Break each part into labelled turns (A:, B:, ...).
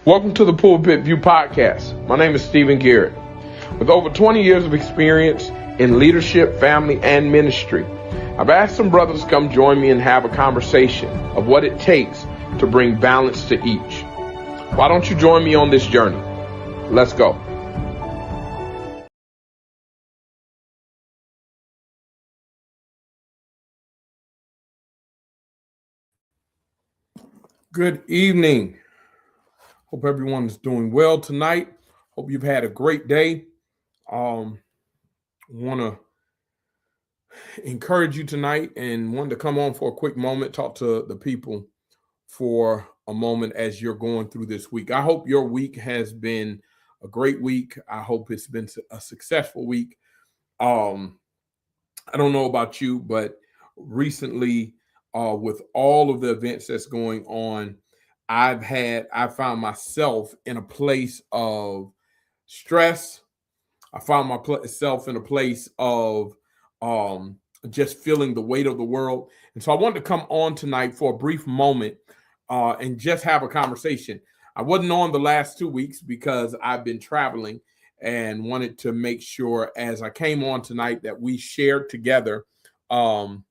A: Welcome to the Pulpit View podcast. My name is Stephen Garrett. With over 20 years of experience in leadership, family, and ministry, I've asked some brothers to come join me and have a conversation of what it takes to bring balance to each. Why don't you join me on this journey? Let's go. Good evening. Hope everyone is doing well tonight. Hope you've had a great day. Want to encourage you tonight and want to come on for a quick moment, talk to the people for a moment as you're going through this week. I hope your week has been a great week. I hope it's been a successful week. I don't know about you, but recently, with all of the events that's going on, I found myself in a place of stress. I found myself in a place of just feeling the weight of the world. And so I wanted to come on tonight for a brief moment and just have a conversation. I wasn't on the last 2 weeks because I've been traveling and wanted to make sure as I came on tonight that we shared together some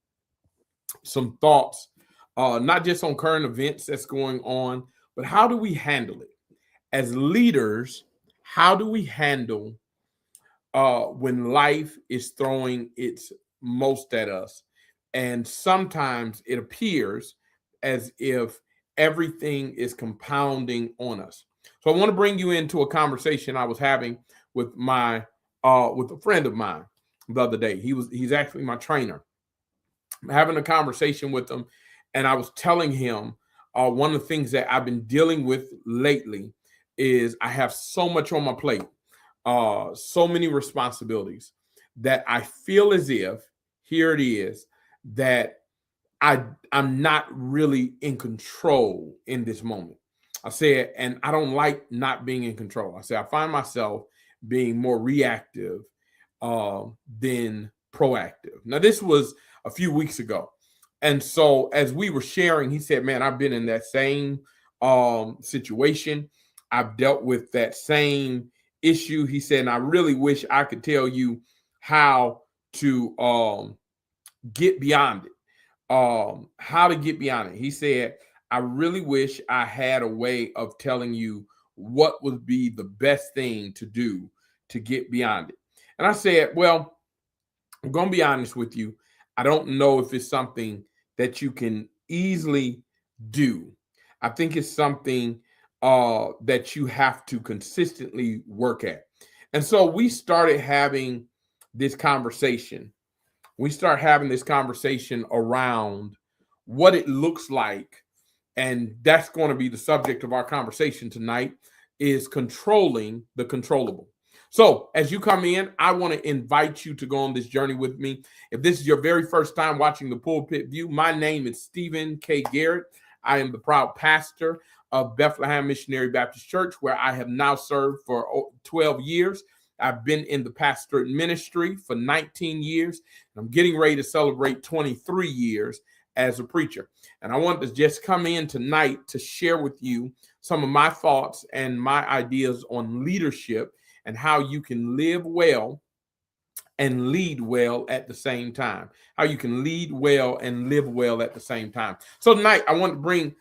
A: thoughts, not just on current events that's going on, but how do we handle it? As leaders, how do we handle when life is throwing its most at us? And sometimes it appears as if everything is compounding on us. So I want to bring you into a conversation I was having with with a friend of mine the other day. He's actually my trainer. I'm having a conversation with him, and I was telling him one of the things that I've been dealing with lately is I have so much on my plate, so many responsibilities that I feel as if here it is that I'm not really in control in this moment. I said, and I don't like not being in control. I said, I find myself being more reactive than proactive. Now, this was a few weeks ago. And so as we were sharing, he said, man, I've been in that same situation. I've dealt with that same issue. He said, and I really wish I could tell you how to get beyond it. How to get beyond it. He said, I really wish I had a way of telling you what would be the best thing to do to get beyond it. And I said, well, I'm going to be honest with you. I don't know if it's something that you can easily do. I think it's something that you have to consistently work at. And so we started having this conversation. We start having this conversation around what it looks like. And that's going to be the subject of our conversation tonight, is controlling the controllable. So as you come in, I want to invite you to go on this journey with me. If this is your very first time watching the Pulpit View, my name is Stephen K. Garrett. I am the proud pastor of Bethlehem Missionary Baptist Church, where I have now served for 12 years. I've been in the pastorate ministry for 19 years. And I'm getting ready to celebrate 23 years as a preacher. And I want to just come in tonight to share with you some of my thoughts and my ideas on leadership and how you can live well and lead well at the same time. How you can lead well and live well at the same time. So tonight, I want to bring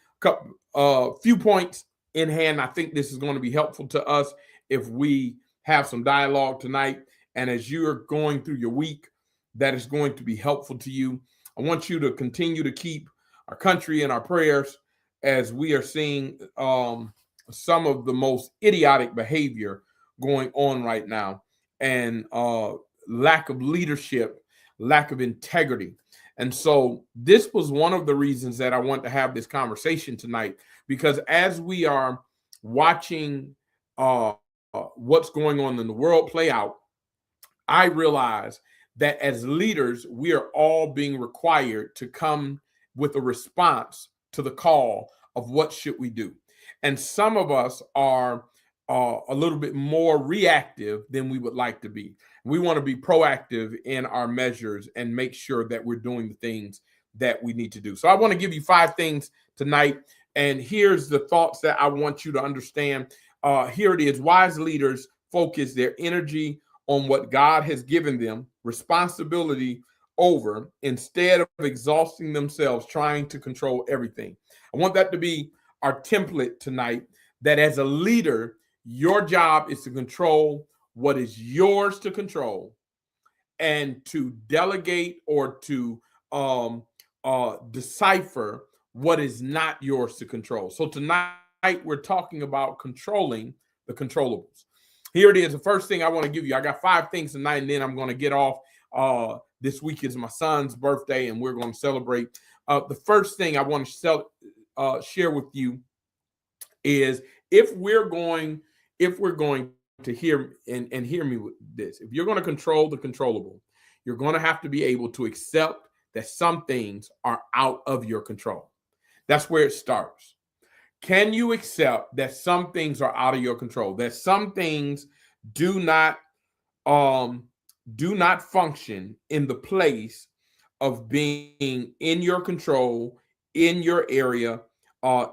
A: a few points in hand. I think this is going to be helpful to us if we have some dialogue tonight. And as you're going through your week, that is going to be helpful to you. I want you to continue to keep our country in our prayers as we are seeing some of the most idiotic behavior going on right now, and lack of leadership, lack of integrity. And so this was one of the reasons that I want to have this conversation tonight, because as we are watching what's going on in the world play out, I realize that as leaders, we are all being required to come with a response to the call of what should we do. And some of us are a little bit more reactive than we would like to be. We want to be proactive in our measures and make sure that we're doing the things that we need to do. So I want to give you 5 things tonight And here's the thoughts that I want you to understand. Here it is. Wise leaders focus their energy on what God has given them responsibility over instead of exhausting themselves trying to control everything. I want that to be our template tonight, that as a leader, your job is to control what is yours to control and to delegate or to decipher what is not yours to control. So tonight we're talking about controlling the controllables. Here it is. The first thing I want to give you, I got 5 things tonight, and then I'm going to get off. This week is my son's birthday, and we're going to celebrate. The first thing I want to share with you is if we're going to hear and hear me with this, if you're going to control the controllable, you're going to have to be able to accept that some things are out of your control. That's where it starts. Can you accept that some things are out of your control? That some things do not function in the place of being in your control, in your area,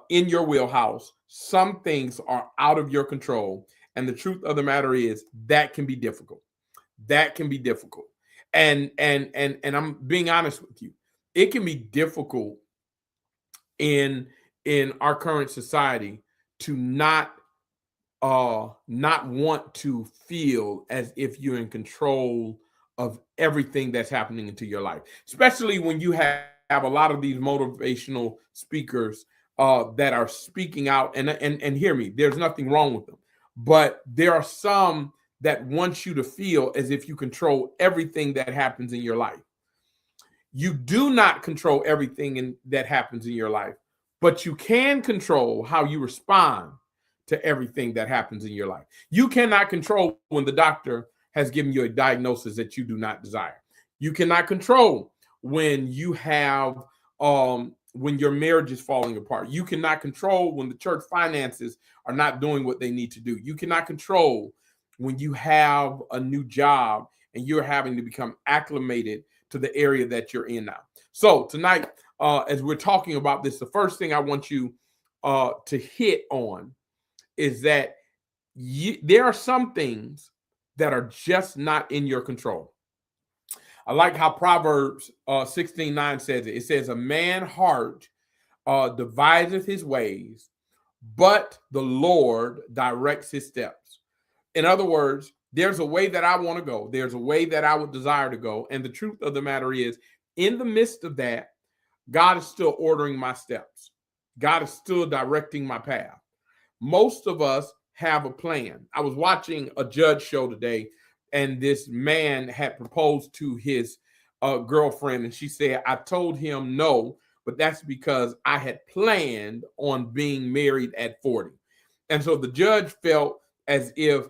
A: in your wheelhouse. Some things are out of your control. And the truth of the matter is that can be difficult. That can be difficult. And I'm being honest with you. It can be difficult in our current society to not want to feel as if you're in control of everything that's happening into your life, especially when you have a lot of these motivational speakers that are speaking out. And hear me, there's nothing wrong with them, but there are some that want you to feel as if you control everything that happens in your life. You do not control everything that happens in your life, but you can control how you respond to everything that happens in your life. You cannot control when the doctor has given you a diagnosis that you do not desire. You cannot control when you have when your marriage is falling apart. You cannot control when the church finances are not doing what they need to do. You cannot control when you have a new job and you're having to become acclimated to the area that you're in now. So tonight, as we're talking about this, the first thing I want you to hit on is that there are some things that are just not in your control. I like how Proverbs 16:9 says it. It says, a man's heart deviseth his ways, but the Lord directs his steps. In other words, there's a way that I want to go. There's a way that I would desire to go. And the truth of the matter is, in the midst of that, God is still ordering my steps. God is still directing my path. Most of us have a plan. I was watching a judge show today, and this man had proposed to his girlfriend, and she said, I told him no, but that's because I had planned on being married at 40. And so the judge felt as if,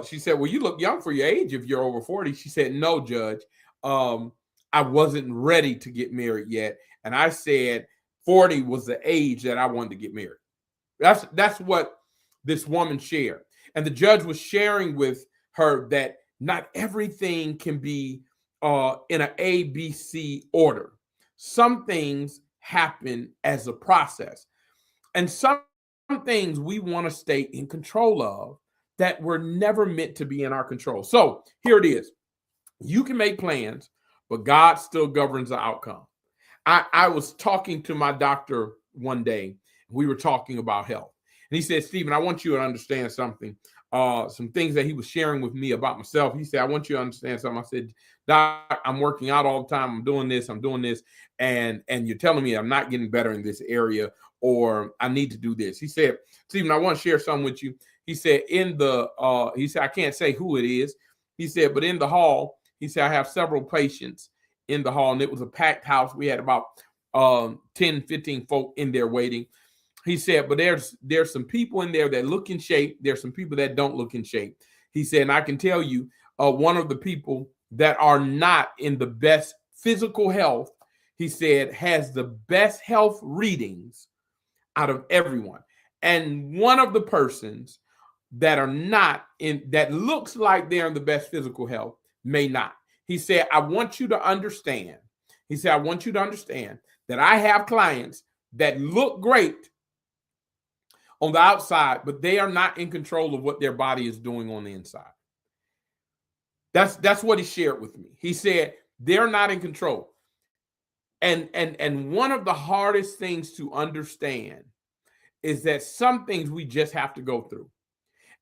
A: she said, well, you look young for your age if you're over 40. She said, no, Judge, I wasn't ready to get married yet. And I said 40 was the age that I wanted to get married. That's what this woman shared. And the judge was sharing with her that not everything can be in an A, B, C order. Some things happen as a process. And some things we want to stay in control of that were never meant to be in our control. So here it is. You can make plans, but God still governs the outcome. I was talking to my doctor one day. We were talking about health. And he said, Stephen, I want you to understand something. Some things that he was sharing with me about myself. He said, I want you to understand something. I said, Doc, I'm working out all the time. I'm doing this. And you're telling me I'm not getting better in this area, or I need to do this. He said, Stephen, I want to share something with you. He said, he said, I can't say who it is. He said, but in the hall, he said, I have several patients in the hall, and it was a packed house. We had about 10, 15 folk in there waiting. He said, but there's some people in there that look in shape. There's some people that don't look in shape. He said, and I can tell you, one of the people that are not in the best physical health, he said, has the best health readings out of everyone. And one of the persons that are not in, that looks like they're in the best physical health, may not. He said, I want you to understand. He said, I want you to understand that I have clients that look great, on the outside, but they are not in control of what their body is doing on the inside. That's what he shared with me. He said they're not in control. And one of the hardest things to understand is that some things we just have to go through.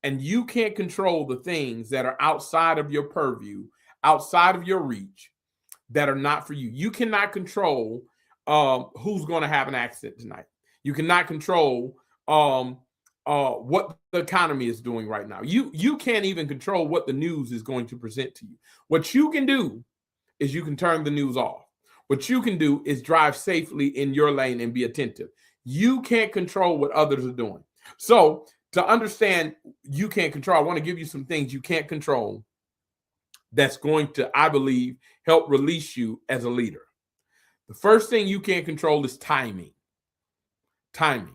A: And you can't control the things that are outside of your purview, outside of your reach, that are not for you. You cannot control who's going to have an accident tonight. You cannot control what the economy is doing right now. You can't even control what the news is going to present to you. What you can do is you can turn the news off. What you can do is drive safely in your lane and be attentive. You can't control what others are doing. So to understand you can't control, I want to give you some things you can't control that's going to, I believe, help release you as a leader. The first thing you can't control is timing. Timing.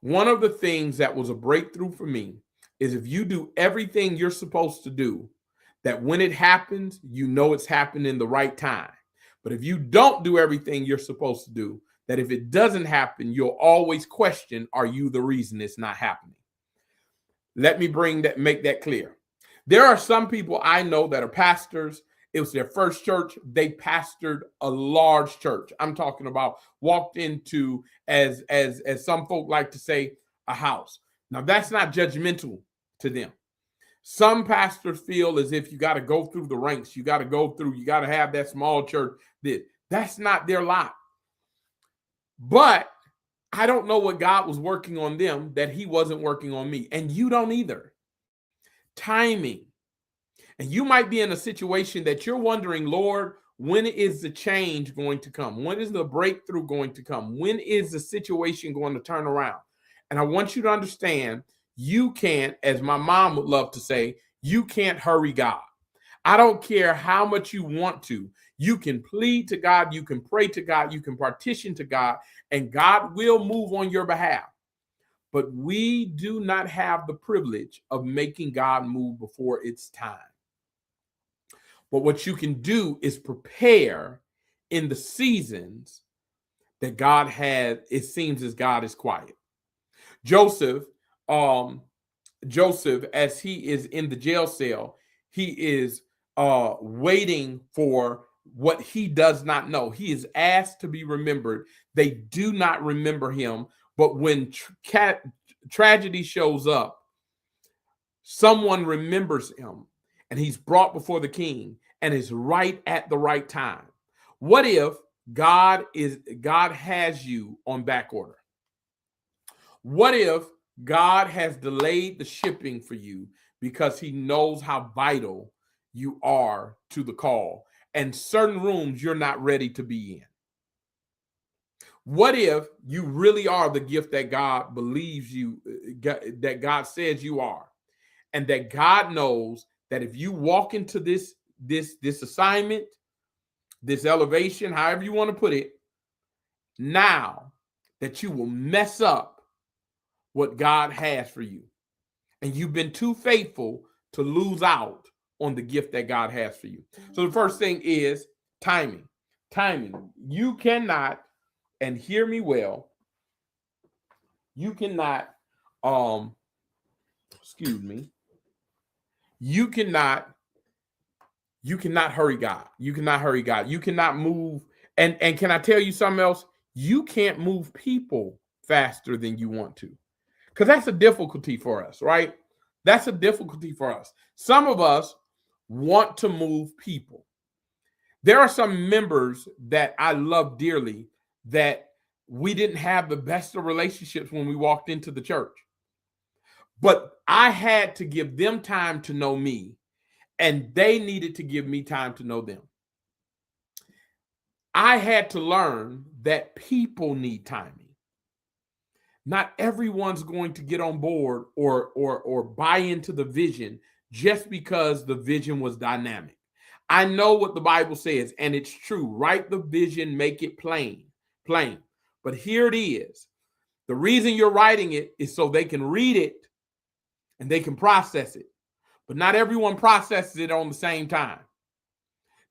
A: One of the things that was a breakthrough for me is if you do everything you're supposed to do, that when it happens, you know it's happened in the right time. But if you don't do everything you're supposed to do, that if it doesn't happen, you'll always question, are you the reason it's not happening? Let me make that clear. There are some people I know that are pastors. It was their first church. They pastored a large church. I'm talking about walked into, as some folk like to say, a house. Now, that's not judgmental to them. Some pastors feel as if you got to go through the ranks. You got to have that small church. That's not their lot. But I don't know what God was working on them that he wasn't working on me. And you don't either. Timing. And you might be in a situation that you're wondering, Lord, when is the change going to come? When is the breakthrough going to come? When is the situation going to turn around? And I want you to understand, you can't, as my mom would love to say, you can't hurry God. I don't care how much you want to. You can plead to God, you can pray to God, you can petition to God, and God will move on your behalf. But we do not have the privilege of making God move before it's time. But what you can do is prepare in the seasons that God has. It seems as God is quiet. Joseph, as he is in the jail cell, he is waiting for what he does not know. He is asked to be remembered. They do not remember him. But when tragedy shows up, someone remembers him, and he's brought before the king and is right at the right time. What if God has you on back order? What if God has delayed the shipping for you because he knows how vital you are to the call, and certain rooms you're not ready to be in? What if you really are the gift that God believes you, that God says you are, and that God knows that if you walk into this assignment, this elevation, however you want to put it, now that you will mess up what God has for you, and you've been too faithful to lose out on the gift that God has for you. So the first thing is timing. Timing. You cannot, and hear me well, you cannot, you cannot hurry God. You cannot hurry God. You cannot move. And can I tell you something else? You can't move people faster than you want to, because that's a difficulty for us, right? That's a difficulty for us. Some of us want to move people. There are some members that I love dearly that we didn't have the best of relationships when we walked into the church. But I had to give them time to know me, and they needed to give me time to know them. I had to learn that people need timing. Not everyone's going to get on board or buy into the vision just because the vision was dynamic. I know what the Bible says, and it's true. Write the vision, make it plain. But here it is. The reason you're writing it is so they can read it and they can process it. But not everyone processes it on the same time.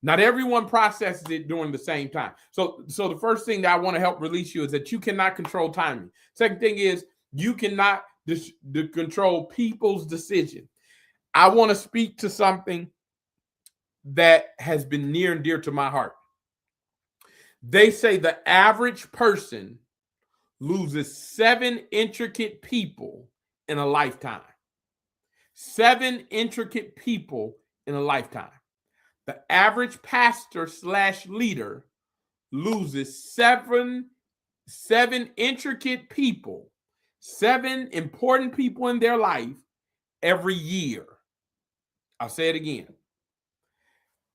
A: Not everyone processes it during the same time. So the first thing that I want to help release you is that you cannot control timing. Second thing is You cannot control people's decision. I want to speak to something that has been near and dear to my heart. They say the average person loses 7 intricate people in a lifetime. 7 intricate people in a lifetime. The average pastor / leader loses seven intricate people, 7 important people in their life every year. I'll say it again.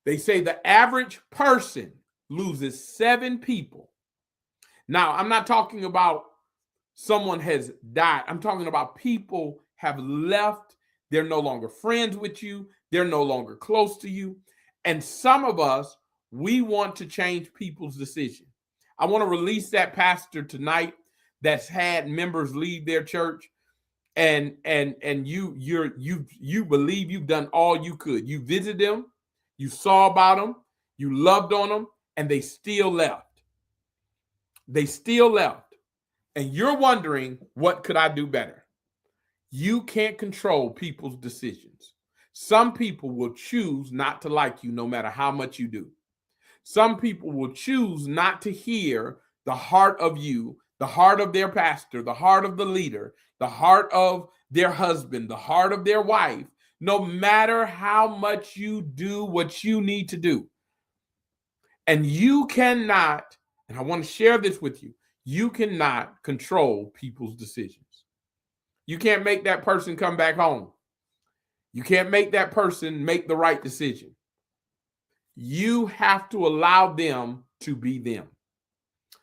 A: They say the average person loses 7 people. Now, I'm not talking about someone has died. I'm talking about people have left. They're no longer friends with you. They're no longer close to you. And some of us, we want to change people's decision. I want to release that pastor tonight that's had members leave their church, and you believe you've done all you could. You visited them, you saw about them, you loved on them, and they still left. They still left. And you're wondering, what could I do better? You can't control people's decisions. Some people will choose not to like you no matter how much you do. Some people will choose not to hear the heart of you, the heart of their pastor, the heart of the leader, the heart of their husband, the heart of their wife, no matter how much you do what you need to do. And you cannot, and I want to share this with you, you cannot control people's decisions. You can't make that person come back home. You can't make that person make the right decision. You have to allow them to be them.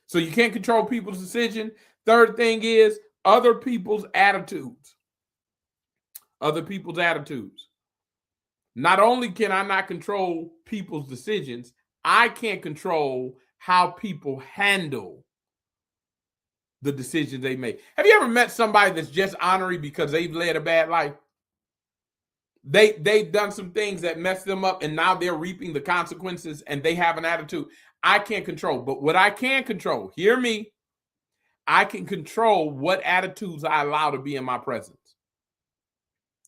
A: So you can't control people's decision. Third thing is other people's attitudes. Other people's attitudes. Not only can I not control people's decisions, I can't control how people handle the decisions they make. Have you ever met somebody that's just ornery because they've led a bad life? They've done some things that messed them up, and now they're reaping the consequences, and they have an attitude I can't control. But what I can control, hear me, I can control what attitudes I allow to be in my presence.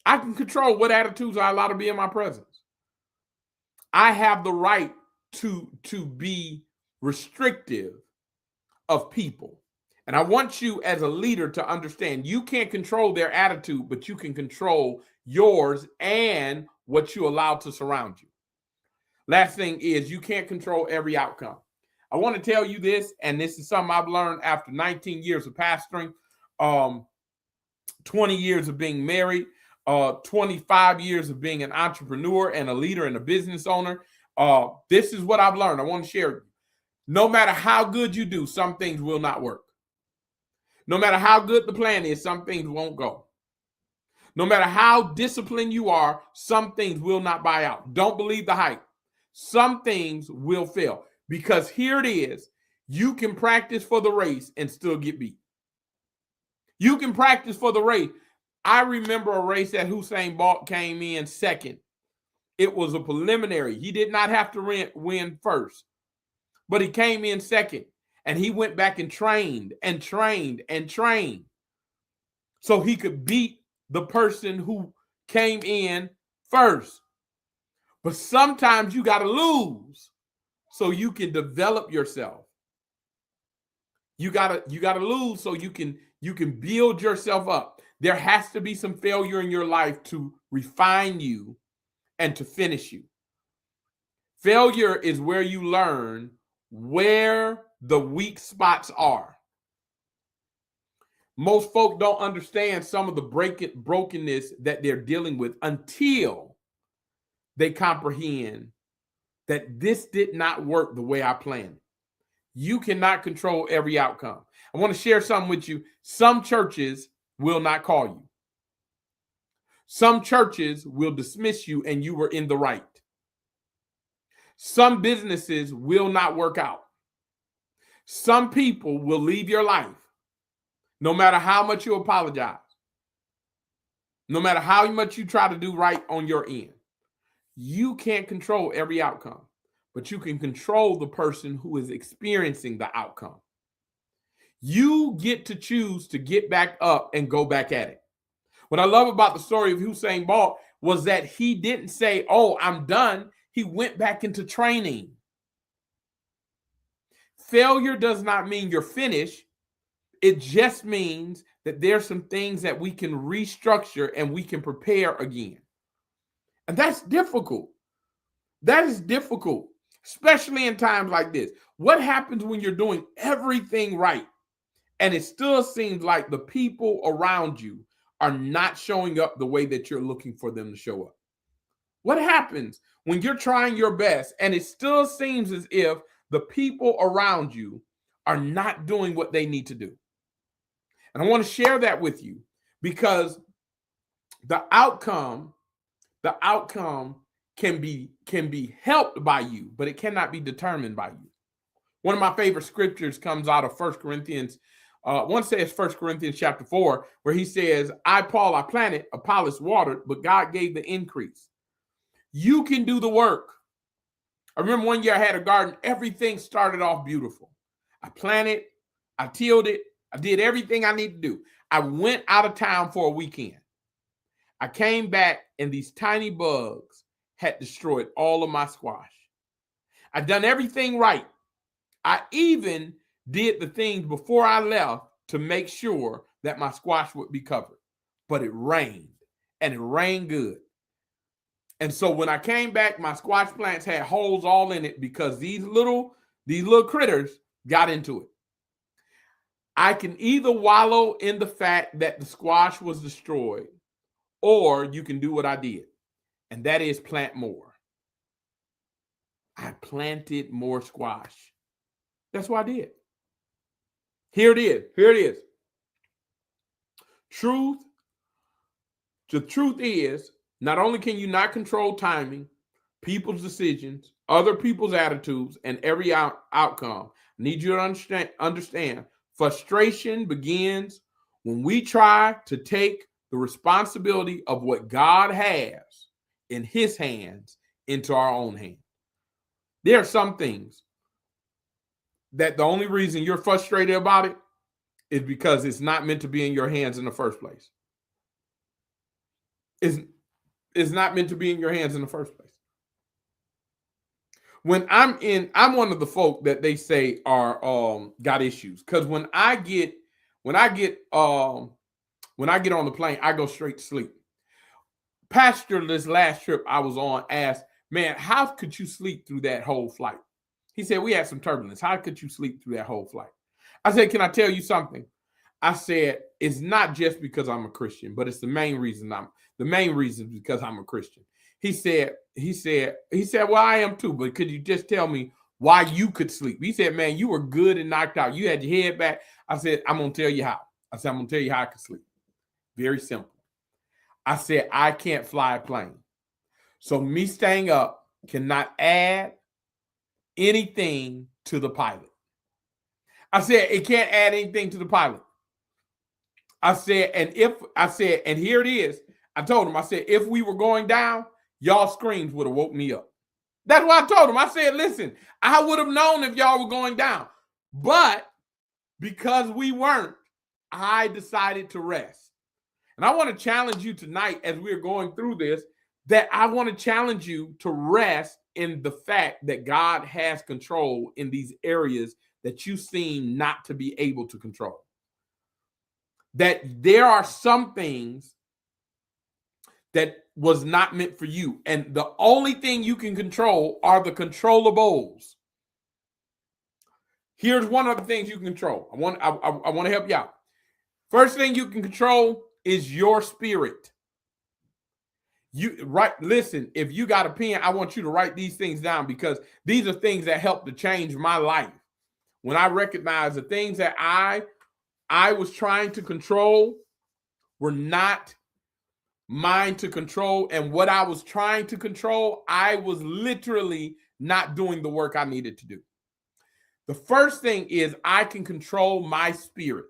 A: I can control what attitudes I allow to be in my presence. I have the right to be restrictive of people. And I want you as a leader to understand you can't control their attitude, but you can control yours and what you allow to surround you. Last thing is you can't control every outcome. I want to tell you this, and this is something I've learned after 19 years of pastoring, 20 years of being married, 25 years of being an entrepreneur and a leader and a business owner. This is what I've learned. I want to share it. No matter how good you do, some things will not work. No matter how good the plan is, some things won't go. No matter how disciplined you are, some things will not buy out. Don't believe the hype. Some things will fail. Because here it is, you can practice for the race and still get beat. You can practice for the race. I remember a race that Usain Bolt came in second. It was a preliminary. He did not have to win first, but he came in second, and he went back and trained and trained and trained so he could beat the person who came in first. But sometimes you got to lose so you can develop yourself. You got to lose so you can build yourself up. There has to be some failure in your life to refine you and to finish you. Failure is where you learn where the weak spots are. Most folk don't understand some of the brokenness that they're dealing with until they comprehend that this did not work the way I planned. You cannot control every outcome. I want to share something with you. Some churches will not call you. Some churches will dismiss you and you were in the right. Some businesses will not work out. Some people will leave your life no matter how much you apologize, no matter how much you try to do right on your end. You can't control every outcome, but you can control the person who is experiencing the outcome. You get to choose to get back up and go back at it. What I love about the story of Usain Bolt was that he didn't say, oh, I'm done. He went back into training. Failure does not mean you're finished. It just means that there's some things that we can restructure and we can prepare again. And that's difficult. That is difficult, especially in times like this. What happens when you're doing everything right and it still seems like the people around you are not showing up the way that you're looking for them to show up? What happens when you're trying your best and it still seems as if the people around you are not doing what they need to do? And I want to share that with you because the outcome can be helped by you, but it cannot be determined by you. One of my favorite scriptures comes out of 1 Corinthians. One says 1 Corinthians chapter 4, where he says, I, Paul, I planted, Apollos watered, but God gave the increase. You can do the work. I remember one year I had a garden. Everything started off beautiful. I planted, I tilled it, I did everything I need to do. I went out of town for a weekend. I came back and these tiny bugs had destroyed all of my squash. I'd done everything right. I even did the things before I left to make sure that my squash would be covered. But it rained, and it rained good. And so when I came back, my squash plants had holes all in it because these little critters got into it. I can either wallow in the fact that the squash was destroyed, or you can do what I did, and that is plant more. I planted more squash. That's what I did. Here it is. Here it is. The truth is, not only can you not control timing, people's decisions, other people's attitudes, and every outcome, I need you to understand, frustration begins when we try to take the responsibility of what God has in his hands into our own hands. There are some things that the only reason you're frustrated about it is because it's not meant to be in your hands in the first place. It's not meant to be in your hands in the first place. When I'm one of the folk that they say are got issues, because when I get on the plane, I go straight to sleep. Pastor, this last trip I was on asked, man, how could you sleep through that whole flight? He said, we had some turbulence. How could you sleep through that whole flight? I said, can I tell you something? I said, it's not just because I'm a Christian, but it's the main reason because I'm a Christian. He said, well, I am too, but could you just tell me why you could sleep? He said, man, you were good and knocked out. You had your head back. I said, I'm going to tell you how. I said, I'm going to tell you how I could sleep. Very simple. I said, I can't fly a plane. So me staying up cannot add anything to the pilot. I said, it can't add anything to the pilot. I said, and here it is. I told him, I said, if we were going down, y'all screams would have woke me up. That's what I told him. I said, listen, I would have known if y'all were going down. But because we weren't, I decided to rest. And I want to challenge you tonight as we're going through this, that I want to challenge you to rest in the fact that God has control in these areas that you seem not to be able to control. That there are some things that was not meant for you. And the only thing you can control are the controllables. Here's one of the things you can control. I want to help you out. First thing you can control is your spirit. Listen, if you got a pen, I want you to write these things down because these are things that help to change my life. When I recognize the things that I was trying to control were not mine to control, and what I was trying to control, I was literally not doing the work I needed to do. The first thing is I can control my spirit.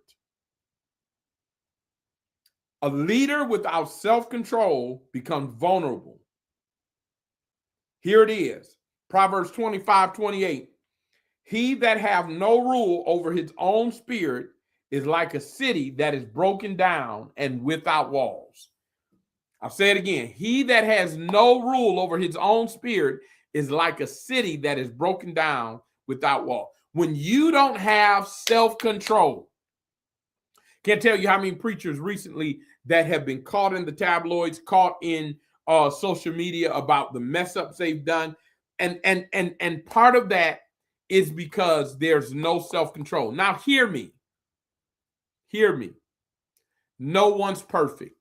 A: A leader without self-control becomes vulnerable. Here it is. Proverbs 25:28. He that have no rule over his own spirit is like a city that is broken down and without walls. I'll say it again. He that has no rule over his own spirit is like a city that is broken down without wall. When you don't have self-control, can't tell you how many preachers recently that have been caught in the tabloids, caught in social media about the mess ups they've done. And part of that is because there's no self-control. Now, hear me. Hear me. No one's perfect.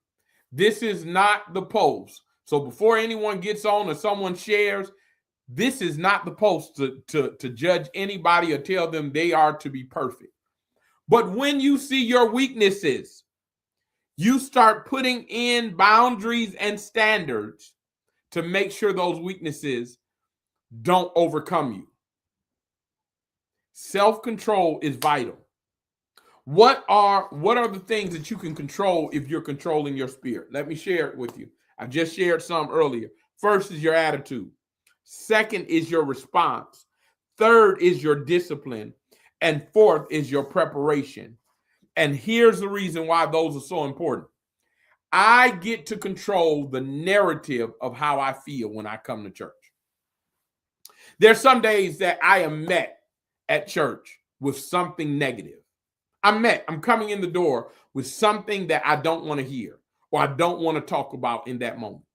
A: This is not the post. So before anyone gets on or someone shares, this is not the post to judge anybody or tell them they are to be perfect. But when you see your weaknesses, you start putting in boundaries and standards to make sure those weaknesses don't overcome you. Self-control is vital. What are the things that you can control if you're controlling your spirit? Let me share it with you. I just shared some earlier. First is your attitude. Second is your response. Third is your discipline. And fourth is your preparation. And here's the reason why those are so important. I get to control the narrative of how I feel when I come to church. There's some days that I am met at church with something negative. I'm coming in the door with something that I don't want to hear or I don't want to talk about in that moment.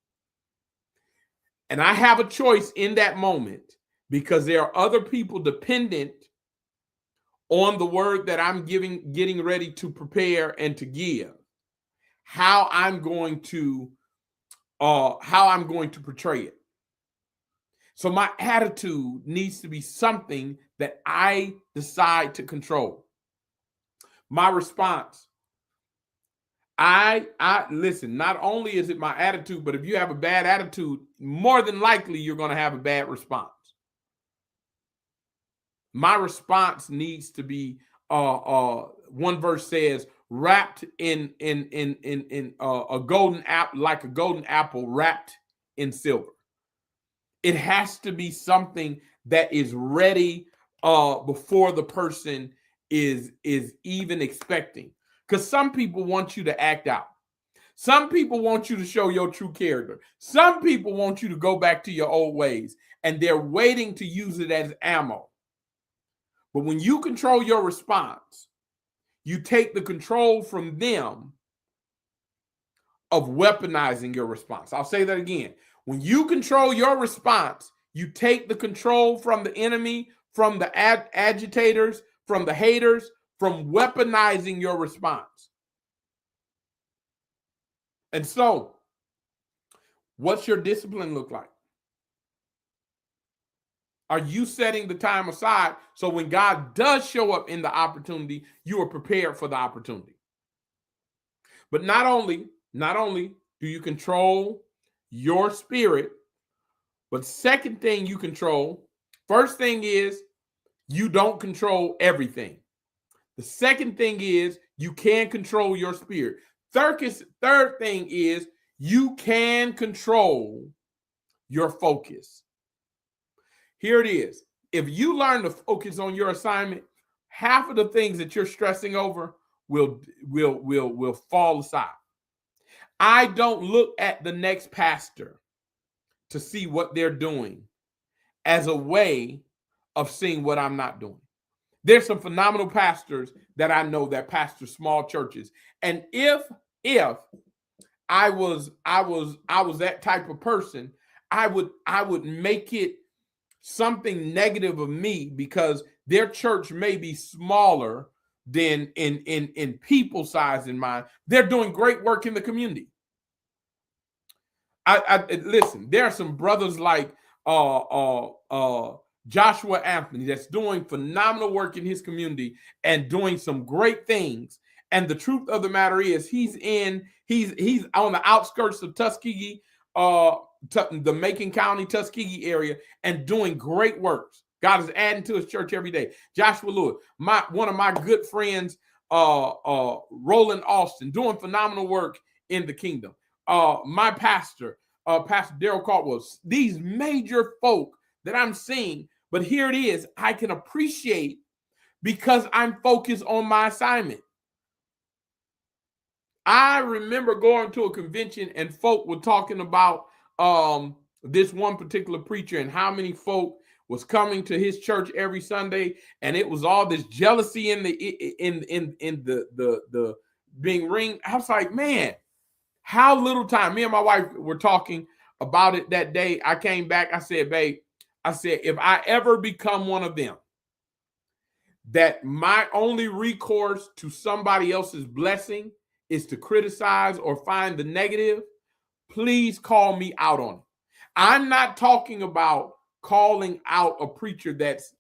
A: And I have a choice in that moment because there are other people dependent on the word that I'm getting ready to prepare and to give, how I'm going to portray it. So my attitude needs to be something that I decide to control. My response, I listen, not only is it my attitude, but if you have a bad attitude, more than likely you're going to have a bad response. My response needs to be, one verse says, wrapped in a golden apple, like a golden apple wrapped in silver. It has to be something that is ready before the person is even expecting. Because some people want you to act out. Some people want you to show your true character. Some people want you to go back to your old ways, and they're waiting to use it as ammo. But when you control your response, you take the control from them of weaponizing your response. I'll say that again. When you control your response, you take the control from the enemy, from the agitators, from the haters, from weaponizing your response. And so, what's your discipline look like? Are you setting the time aside so when God does show up in the opportunity, you are prepared for the opportunity? But not only do you control your spirit, but second thing you control, first thing is you don't control everything. The second thing is you can control your spirit. Third thing is you can control your focus. Here it is. If you learn to focus on your assignment, half of the things that you're stressing over will fall aside. I don't look at the next pastor to see what they're doing as a way of seeing what I'm not doing. There's some phenomenal pastors that I know that pastor small churches. And if I was that type of person, I would make it something negative of me because their church may be smaller than in people size in mine. They're doing great work in the community. I listen, there are some brothers like Joshua Anthony that's doing phenomenal work in his community and doing some great things. And the truth of the matter is he's on the outskirts of Tuskegee, the Macon County, Tuskegee area, and doing great works. God is adding to his church every day. Joshua Lewis, one of my good friends, Roland Austin, doing phenomenal work in the kingdom. My pastor, Pastor Daryl Caldwell, these major folk that I'm seeing, but here it is, I can appreciate because I'm focused on my assignment. I remember going to a convention and folk were talking about this one particular preacher and how many folk was coming to his church every Sunday, and it was all this jealousy in the being ring. I was like, man, how little time. Me and my wife were talking about it that day. I came back. I said, babe, I said, if I ever become one of them, that my only recourse to somebody else's blessing is to criticize or find the negative, please call me out on it. I'm not talking about calling out a preacher that's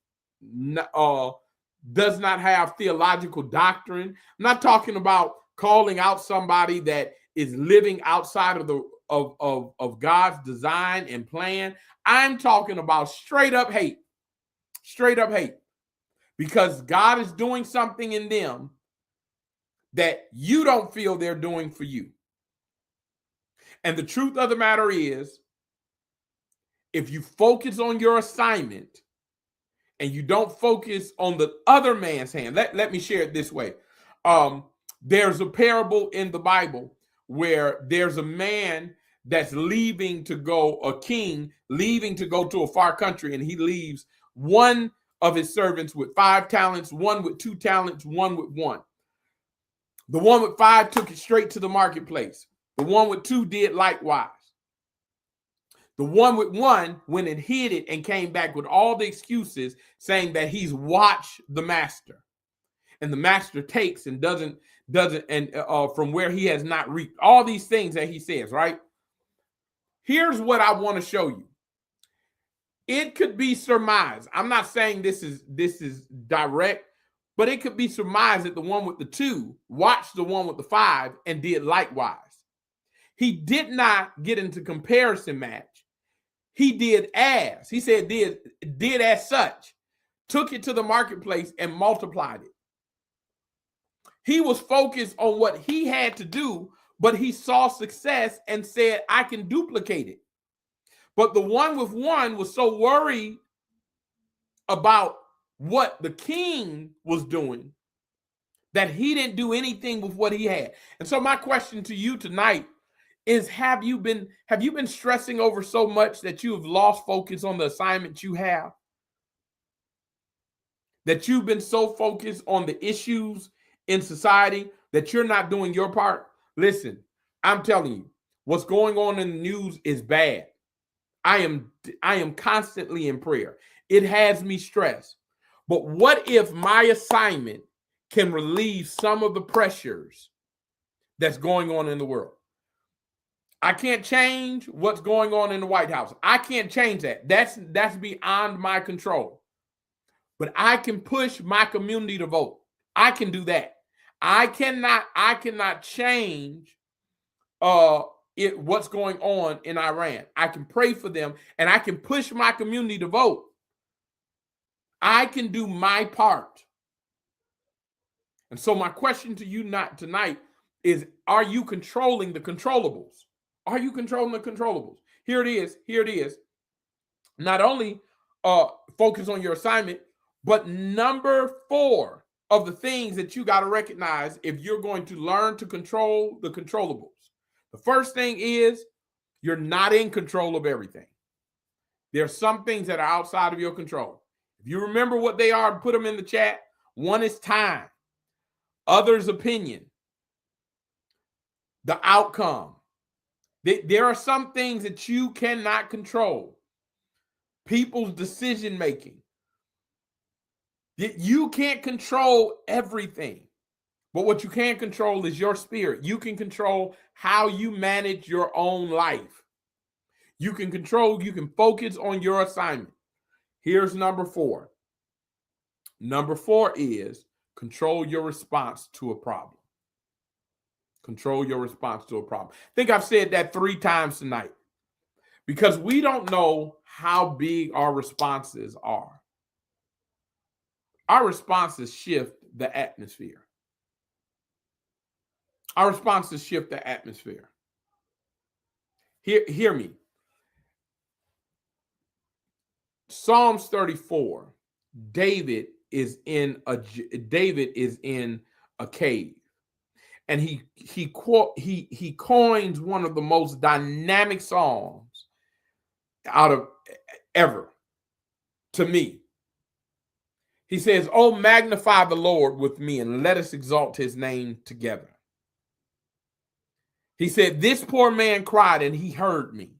A: does not have theological doctrine. I'm not talking about calling out somebody that is living outside of the of God's design and plan. I'm talking about straight up hate. Straight up hate. Because God is doing something in them that you don't feel they're doing for you. And the truth of the matter is, if you focus on your assignment and you don't focus on the other man's hand, let me share it this way. There's a parable in the Bible where there's a man that's leaving to go, a king leaving to go to a far country, and he leaves one of his servants with 5 talents, one with 2 talents, one with 1. The one with 5 took it straight to the marketplace. The one with 2 did likewise. The one with 1 went and hid it and came back with all the excuses saying that he's watched the master. And the master takes and doesn't and from where he has not reaped. All these things that he says, right? Here's what I want to show you. It could be surmised. I'm not saying this is direct, but it could be surmised that the one with the 2 watched the one with the 5 and did likewise. He did not get into comparison match. He did as. He said did as such, took it to the marketplace and multiplied it. He was focused on what he had to do, but he saw success and said, I can duplicate it. But the one with 1 was so worried about what the king was doing that he didn't do anything with what he had. And so my question to you tonight is, have you been stressing over so much that you have lost focus on the assignment you have? That you've been so focused on the issues in society that you're not doing your part? Listen, I'm telling you, what's going on in the news is bad. I am constantly in prayer. It has me stressed. But what if my assignment can relieve some of the pressures that's going on in the world? I can't change what's going on in the White House. I can't change that. That's beyond my control. But I can push my community to vote. I can do that. I cannot change what's going on in Iran. I can pray for them and I can push my community to vote. I can do my part. And so my question to you tonight is, are you controlling the controllables? Are you controlling the controllables? Here it is. Not only focus on your assignment, but number 4 of the things that you got to recognize if you're going to learn to control the controllables. The first thing is, you're not in control of everything. There are some things that are outside of your control. If you remember what they are, put them in the chat. One is time, others' opinion, the outcome. There are some things that you cannot control. People's decision making. You can't control everything. But what you can control is your spirit. You can control how you manage your own life. You can focus on your assignment. Here's number 4. Number 4 is control your response to a problem. Control your response to a problem. I think I've said that 3 times tonight because we don't know how big our responses are. Our responses shift the atmosphere. Our responses shift the atmosphere. Hear me. Psalms 34. David is in a cave. and he coins one of the most dynamic songs out of ever to me. He says, "Oh, magnify the Lord with me, and let us exalt his name together." He said, "This poor man cried, and he heard me."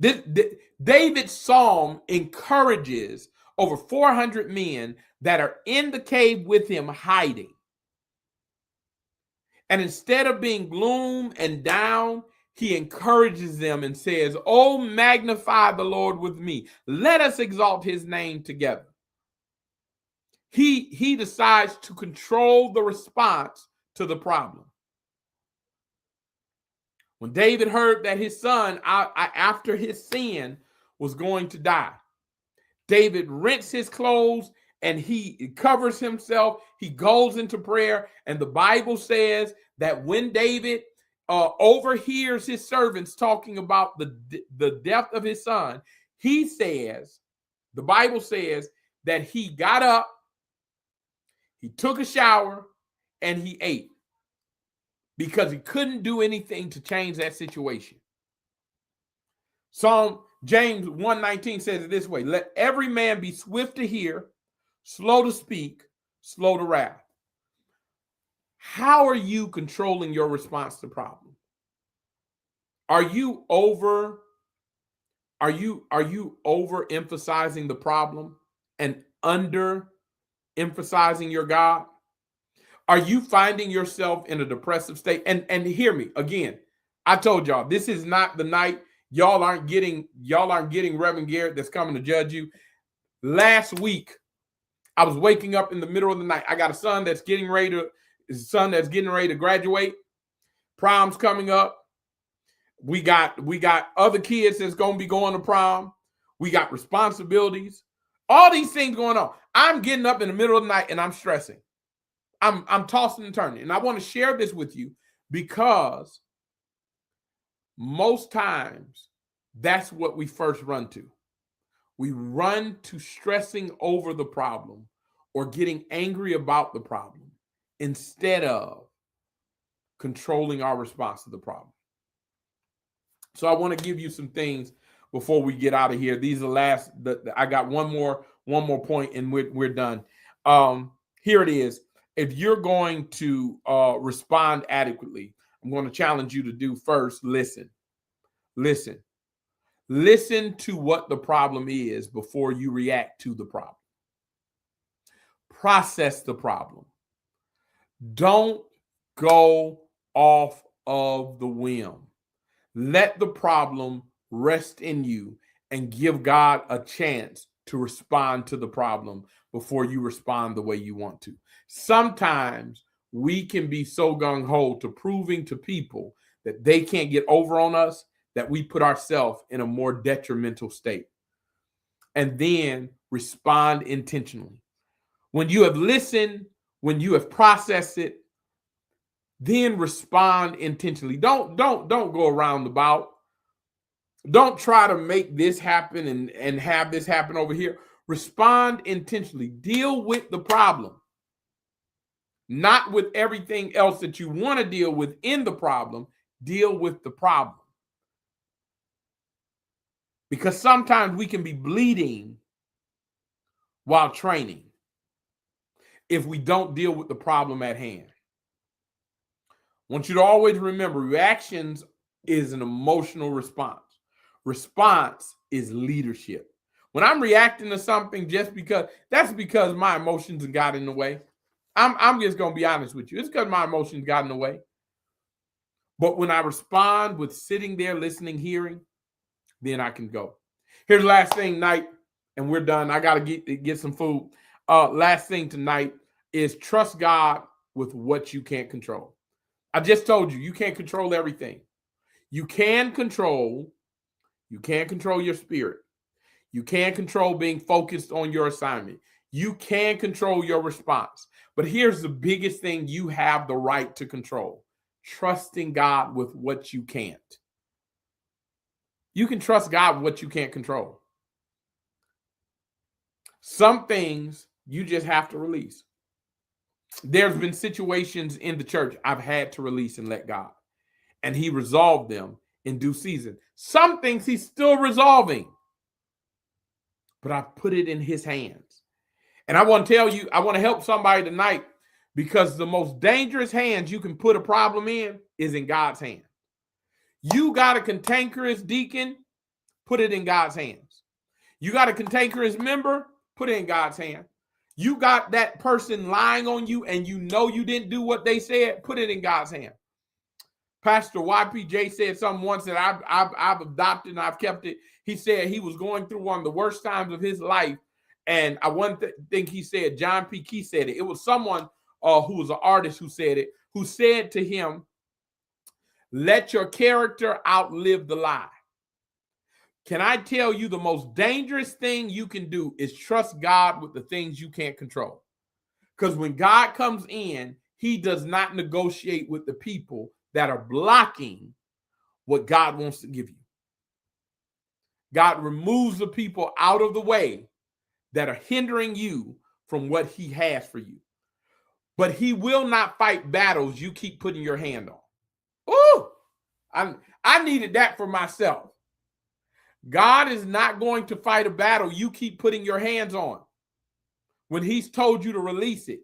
A: David's psalm encourages over 400 men that are in the cave with him hiding. And instead of being gloom and down, he encourages them and says, "Oh, magnify the Lord with me. Let us exalt his name together." He decides to control the response to the problem. When David heard that his son, after his sin, was going to die, David rents his clothes and he covers himself. He goes into prayer. And the Bible says that when David overhears his servants talking about the death of his son, the Bible says that he got up, he took a shower, and he ate because he couldn't do anything to change that situation. James 1:19 says it this way: "Let every man be swift to hear, slow to speak, slow to wrath." How are you controlling your response to problem? Are you overemphasizing the problem and under emphasizing your God? Are you finding yourself in a depressive state? And hear me again. I told y'all this is not the night. Y'all aren't getting Reverend Garrett that's coming to judge you. Last week, I was waking up in the middle of the night. I got a son that's getting ready to graduate. Prom's coming up. We got other kids that's gonna be going to prom. We got responsibilities. All these things going on. I'm getting up in the middle of the night and I'm stressing. I'm tossing and turning. And I want to share this with you because most times that's what we first run to. We run to stressing over the problem or getting angry about the problem instead of controlling our response to the problem. So I want to give you some things before we get out of here. These are I got one more point and we're done. Here it is. If you're going to respond adequately, I'm going to challenge you to do first, listen. Listen to what the problem is before you react to the problem. Process the problem. Don't go off of the whim. Let the problem rest in you and give God a chance to respond to the problem before you respond the way you want to. Sometimes we can be so gung-ho to proving to people that they can't get over on us that we put ourselves in a more detrimental state. And then respond intentionally. When you have listened, when you have processed it, then respond intentionally. Don't go around about. Don't try to make this happen and have this happen over here. Respond intentionally. Deal with the problem. Not with everything else that you want to deal with in the problem. Deal with the problem. Because sometimes we can be bleeding while training if we don't deal with the problem at hand. I want you to always remember, reactions is an emotional response. Response is leadership. When I'm reacting to something that's because my emotions got in the way. I'm just going to be honest with you. It's because my emotions got in the way. But when I respond with sitting there, listening, hearing, then I can go. Here's the last thing, Knight, and we're done. I got to get some food. Last thing tonight is trust God with what you can't control. I just told you can't control everything. You can control your spirit. You can control being focused on your assignment. You can control your response. But here's the biggest thing you have the right to control: trusting God with what you can't. You can trust God with what you can't control. Some things you just have to release. There's been situations in the church I've had to release and let God, and he resolved them in due season. Some things he's still resolving, but I put it in his hands. And I want to tell you, I want to help somebody tonight, because the most dangerous hands you can put a problem in is in God's hand. You got a cantankerous deacon, put it in God's hands. You got a cantankerous member, put it in God's hand. You got that person lying on you and you know you didn't do what they said, put it in God's hand. Pastor YPJ said something once that I've adopted and I've kept it. He said he was going through one of the worst times of his life. And I think he said, John P. Key said it. It was someone who was an artist who said it, who said to him, let your character outlive the lie. Can I tell you, the most dangerous thing you can do is trust God with the things you can't control. Because when God comes in, he does not negotiate with the people that are blocking what God wants to give you. God removes the people out of the way that are hindering you from what he has for you. But he will not fight battles you keep putting your hand on. Ooh, I needed that for myself. God is not going to fight a battle you keep putting your hands on when he's told you to release it.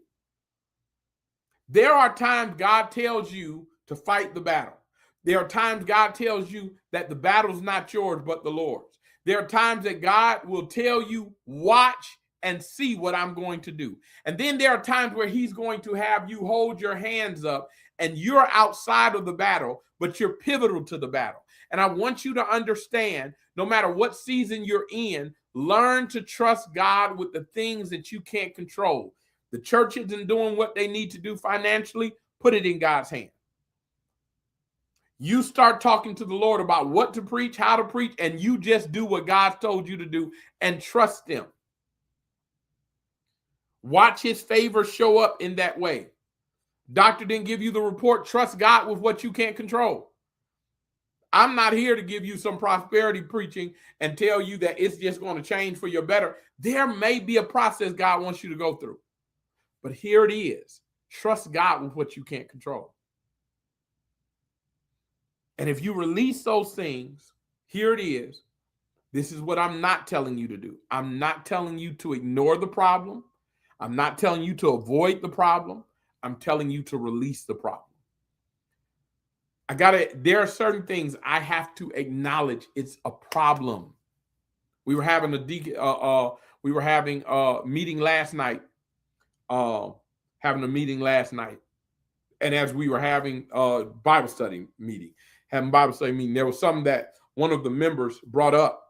A: There are times God tells you to fight the battle. There are times God tells you that the battle's not yours, but the Lord's. There are times that God will tell you, watch and see what I'm going to do. And then there are times where he's going to have you hold your hands up and you're outside of the battle, but you're pivotal to the battle. And I want you to understand, no matter what season you're in, learn to trust God with the things that you can't control. The church isn't doing what they need to do financially, put it in God's hand. You start talking to the Lord about what to preach, how to preach, and you just do what God's told you to do and trust him. Watch his favor show up in that way. Doctor didn't give you the report. Trust God with what you can't control. I'm not here to give you some prosperity preaching and tell you that it's just going to change for your better. There may be a process God wants you to go through. But here it is. Trust God with what you can't control. And if you release those things, here it is. This is what I'm not telling you to do. I'm not telling you to ignore the problem. I'm not telling you to avoid the problem. I'm telling you to release the problem. There are certain things I have to acknowledge it's a problem. We were having a meeting last night. And as we were having a Bible study meeting, there was something that one of the members brought up.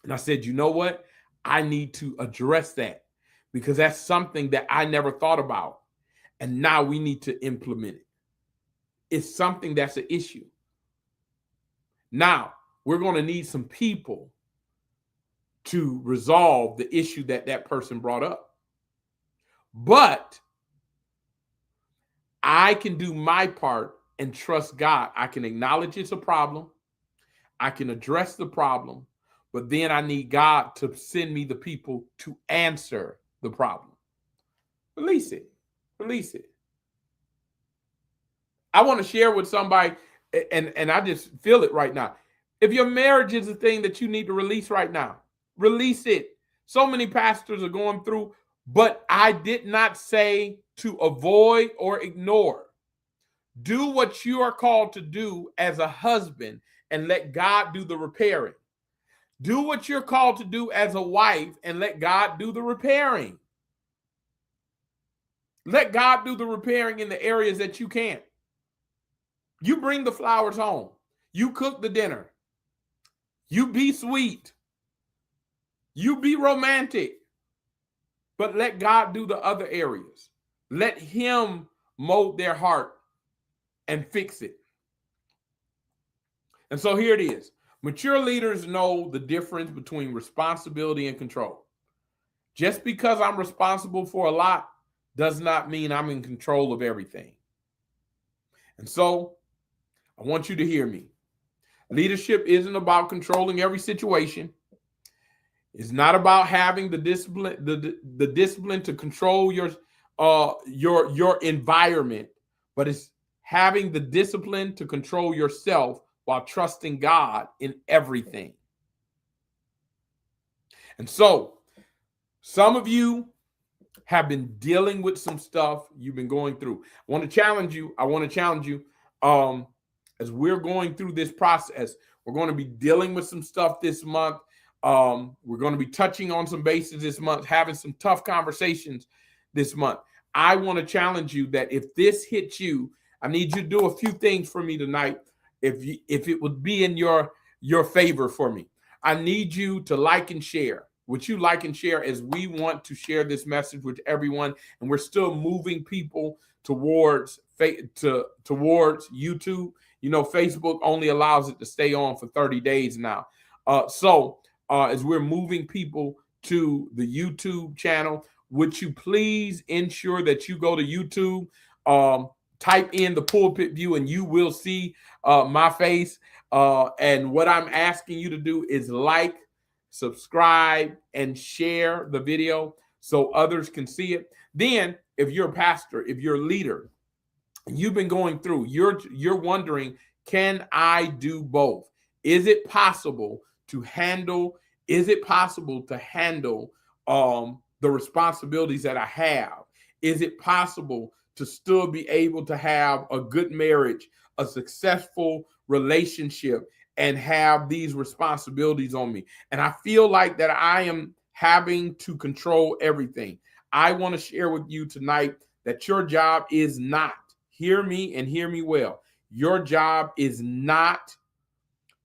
A: And I said, you know what? I need to address that because that's something that I never thought about. And now we need to implement it. It's something that's an issue. Now, we're going to need some people to resolve the issue that person brought up. But I can do my part and trust God. I can acknowledge it's a problem. I can address the problem. But then I need God to send me the people to answer the problem. Release it. Release it. I want to share with somebody, and I just feel it right now. If your marriage is a thing that you need to release right now, release it. So many pastors are going through, but I did not say to avoid or ignore. Do what you are called to do as a husband and let God do the repairing. Do what you're called to do as a wife and let God do the repairing. Let God do the repairing in the areas that you can't. You bring the flowers home. You cook the dinner. You be sweet. You be romantic. But let God do the other areas. Let him mold their heart and fix it. And so here it is. Mature leaders know the difference between responsibility and control. Just because I'm responsible for a lot does not mean I'm in control of everything. And so I want you to hear me. Leadership isn't about controlling every situation. It's not about having the discipline, the discipline to control your environment, but it's having the discipline to control yourself while trusting God in everything. And so some of you have been dealing with some stuff you've been going through. I want to challenge you. As we're going through this process, we're going to be dealing with some stuff this month. We're going to be touching on some bases this month, having some tough conversations this month. I want to challenge you that if this hits you, I need you to do a few things for me tonight. If it would be in your favor for me, I need you to like and share. Would you like and share, as we want to share this message with everyone, and we're still moving people towards YouTube. You know, Facebook only allows it to stay on for 30 days now. As we're moving people to the YouTube channel, would you please ensure that you go to YouTube, type in the Pulpit View, and you will see my face. And what I'm asking you to do is like, subscribe, and share the video so others can see it. Then, if you're a pastor, if you're a leader, you've been going through, you're wondering, can I do both? Is it possible to handle? The responsibilities that I have? Is it possible to still be able to have a good marriage, a successful relationship, and have these responsibilities on me? And I feel like that I am having to control everything. I want to share with you tonight that your job is not, hear me and hear me well, your job is not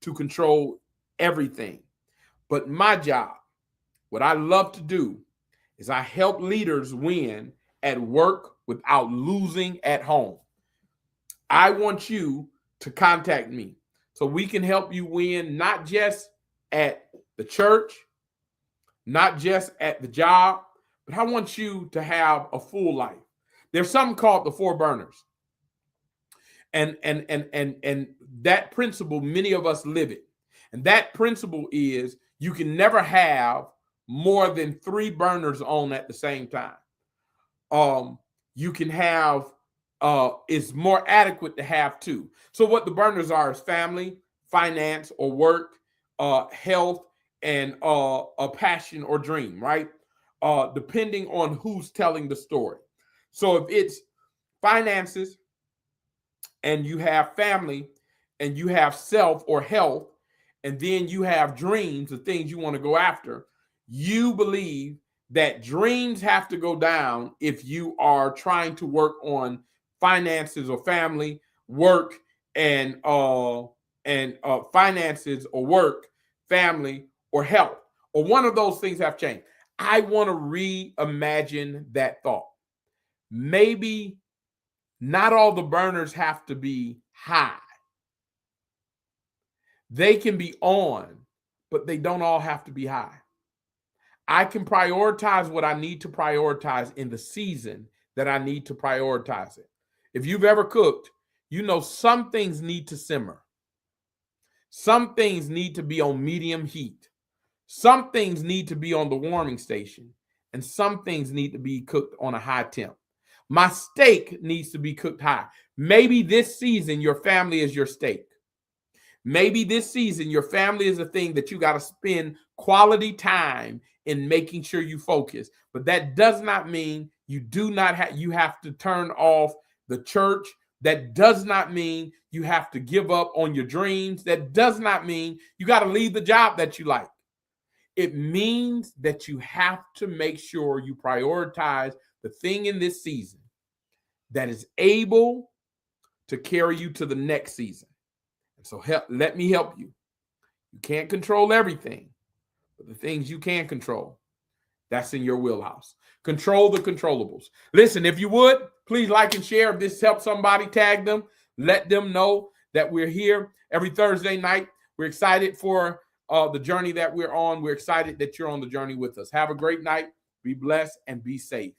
A: to control everything. But my job, what I love to do, is I help leaders win at work without losing at home. I want you to contact me so we can help you win, not just at the church, not just at the job, but I want you to have a full life. There's something called the 4 burners. And that principle, many of us live it. And that principle is you can never have more than 3 burners on at the same time. You can have, it's more adequate to have 2. So what the burners are is family, finance, or work, health, and a passion or dream, right? Depending on who's telling the story. So if it's finances, and you have family, and you have self or health, and then you have dreams, the things you want to go after, you believe that dreams have to go down if you are trying to work on finances or family, work, and finances or work, family, or health, or one of those things have changed. I want to reimagine that thought. Maybe not all the burners have to be high. They can be on, but they don't all have to be high. I can prioritize what I need to prioritize in the season that I need to prioritize it. If you've ever cooked, you know some things need to simmer. Some things need to be on medium heat. Some things need to be on the warming station. And some things need to be cooked on a high temp. My steak needs to be cooked high. Maybe this season your family is your steak. Maybe this season your family is a thing that you got to spend quality time in making sure you focus. But that does not mean you have to turn off the church. That does not mean you have to give up on your dreams. That does not mean you got to leave the job that you like. It means that you have to make sure you prioritize the thing in this season that is able to carry you to the next season. And so let me help you. You can't control everything, but the things you can control, that's in your wheelhouse. Control the controllables. Listen, if you would, please like and share. If this helps somebody, tag them. Let them know that we're here every Thursday night. We're excited for the journey that we're on. We're excited that you're on the journey with us. Have a great night. Be blessed and be safe.